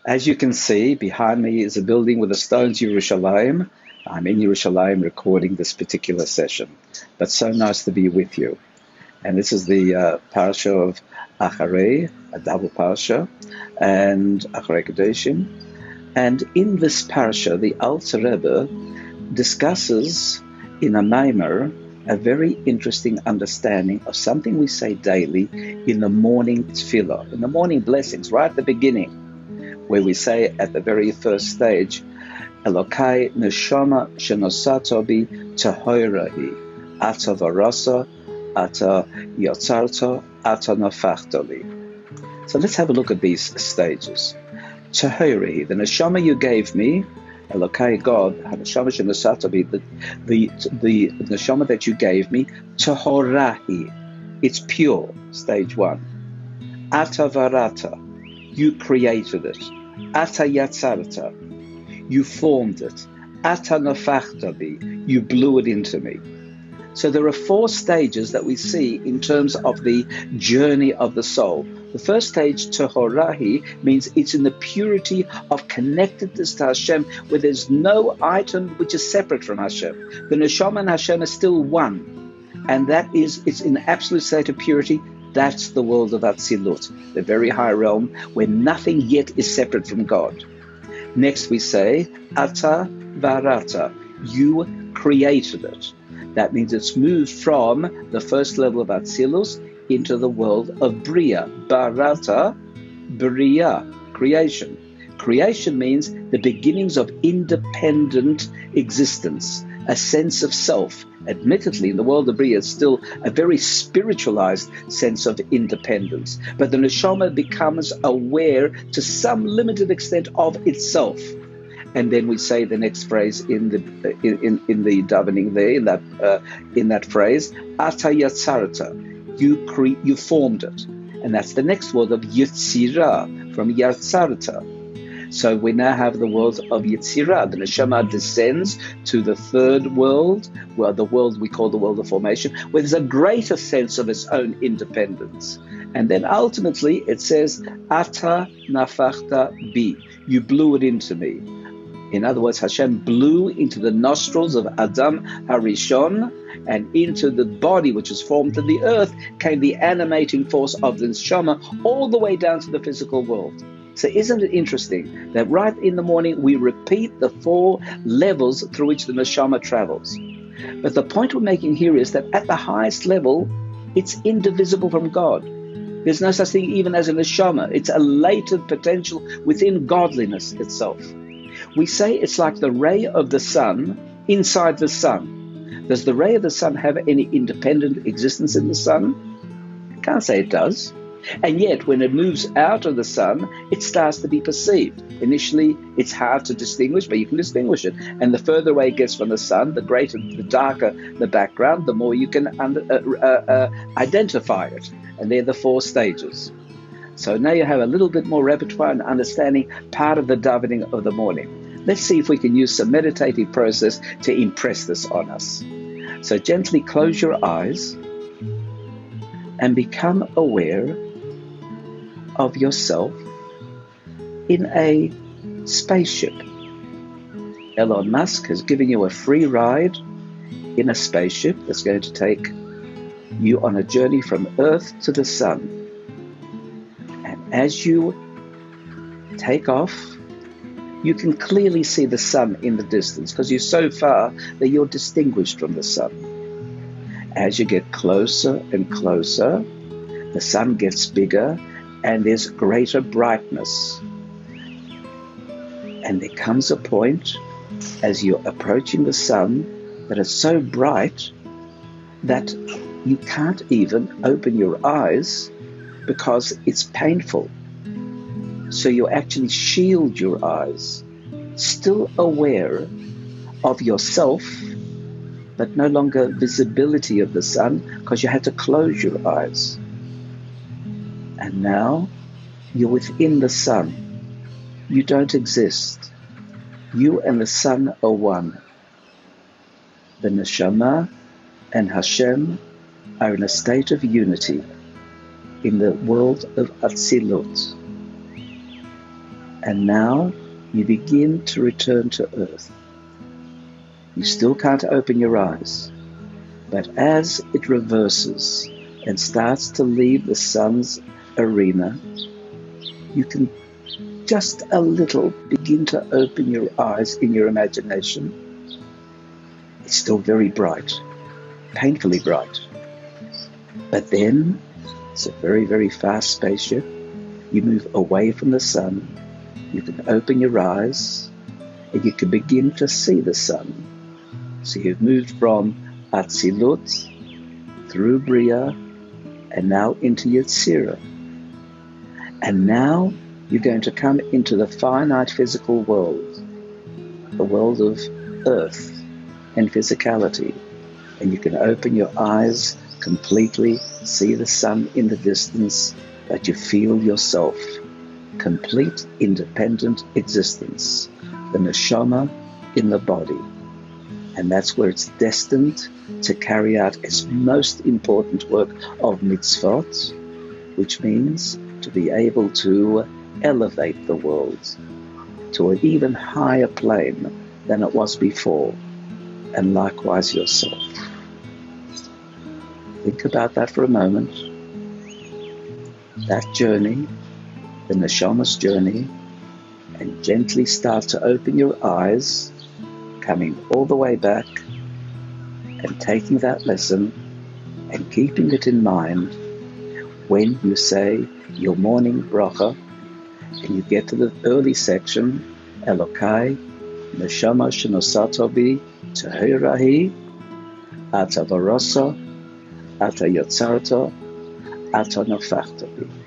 As you can see, behind me is a building with the stones Yerushalayim. I'm in Yerushalayim recording this particular session, but so nice to be with you. And this is the parasha of Acharei, a double parasha, and Acharei Kedoshim. And in this parasha, the Alter Rebbe discusses in a maimer a very interesting understanding of something we say daily in the morning tefillah, in the morning blessings, right at the beginning, where we say at the very first stage, Elokai neshama shenosato bi tahorahi, ata varasa, ata yotzarto, ata nafachtoli. So let's have a look at these stages. Tahorahi, the neshama you gave me, Elokai God, neshama shenosato bi, the neshama that you gave me, tahorahi, it's pure, stage one. Ata varata, you created it. Ata yatzarta, you formed it. Ata nafachtabi, you blew it into me. So there are 4 stages that we see in terms of the journey of the soul. The first stage, Tehorahi, means it's in the purity of connectedness to Hashem, where there's no item which is separate from Hashem. The Neshama and Hashem are still one. And that is, it's in absolute state of purity. That's the world of Atzilut, the very high realm where nothing yet is separate from God. Next we say, Ata Varata, you created it. That means it's moved from the first level of Atzilus into the world of Bria. Barata, Bria, creation. Creation means the beginnings of independent existence, a sense of self. Admittedly, in the world of Bria, it's still a very spiritualized sense of independence. But the neshama becomes aware to some limited extent of itself. And then we say the next phrase in the davening there, in that phrase, Ata yatzarta, you formed it. And that's the next word of Yetzirah, from Yatzarta. So we now have the world of Yetzirah. The neshama descends to the third world, well, the world we call the world of formation, where there's a greater sense of its own independence. And then ultimately it says, Ata nafachta bi, you blew it into me. In other words, Hashem blew into the nostrils of Adam Harishon, and into the body which was formed in the earth came the animating force of the neshama, all the way down to the physical world. So isn't it interesting that right in the morning we repeat the 4 levels through which the neshama travels? But the point we're making here is that at the highest level, it's indivisible from God. There's no such thing even as a neshama. It's a latent potential within godliness itself. We say it's like the ray of the sun inside the sun. Does the ray of the sun have any independent existence in the sun? I can't say it does. And yet, when it moves out of the sun, it starts to be perceived. Initially, it's hard to distinguish, but you can distinguish it. And the further away it gets from the sun, the greater, the darker the background, the more you can identify it. And they're the 4 stages. So now you have a little bit more repertoire and understanding part of the davening of the morning. Let's see if we can use some meditative process to impress this on us. So gently close your eyes and become aware of yourself in a spaceship. Elon Musk has given you a free ride in a spaceship that's going to take you on a journey from Earth to the sun. And as you take off, you can clearly see the sun in the distance because you're so far that you're distinguished from the sun. As you get closer and closer, the sun gets bigger and there's greater brightness. And there comes a point as you're approaching the sun that it's so bright that you can't even open your eyes because it's painful. So you actually shield your eyes, still aware of yourself, but no longer visibility of the sun because you had to close your eyes. And now you're within the sun. You don't exist. You and the sun are one. The neshama and Hashem are in a state of unity in the world of Atzilut. And now you begin to return to earth. You still can't open your eyes, but as it reverses and starts to leave the sun's arena, you can just a little begin to open your eyes in your imagination. It's still very bright, painfully bright. But then it's a very, very fast spaceship. You move away from the sun. You can open your eyes and you can begin to see the sun. So you've moved from Atzilut through Bria and now into Yetzirah. And now you're going to come into the finite physical world, the world of earth and physicality. And you can open your eyes completely, see the sun in the distance, but you feel yourself. Complete independent existence, the neshama in the body. And that's where it's destined to carry out its most important work of mitzvot, which means to be able to elevate the world to an even higher plane than it was before, and likewise yourself. Think about that for a moment. That journey, the neshama's journey, and gently start to open your eyes, coming all the way back and taking that lesson and keeping it in mind when you say your morning bracha and you get to the early section, Elokai, Neshama Shenosato Bi, Tehirahi, Ata Barosa, Ata Yotzarto, Ata Nafachta Bi.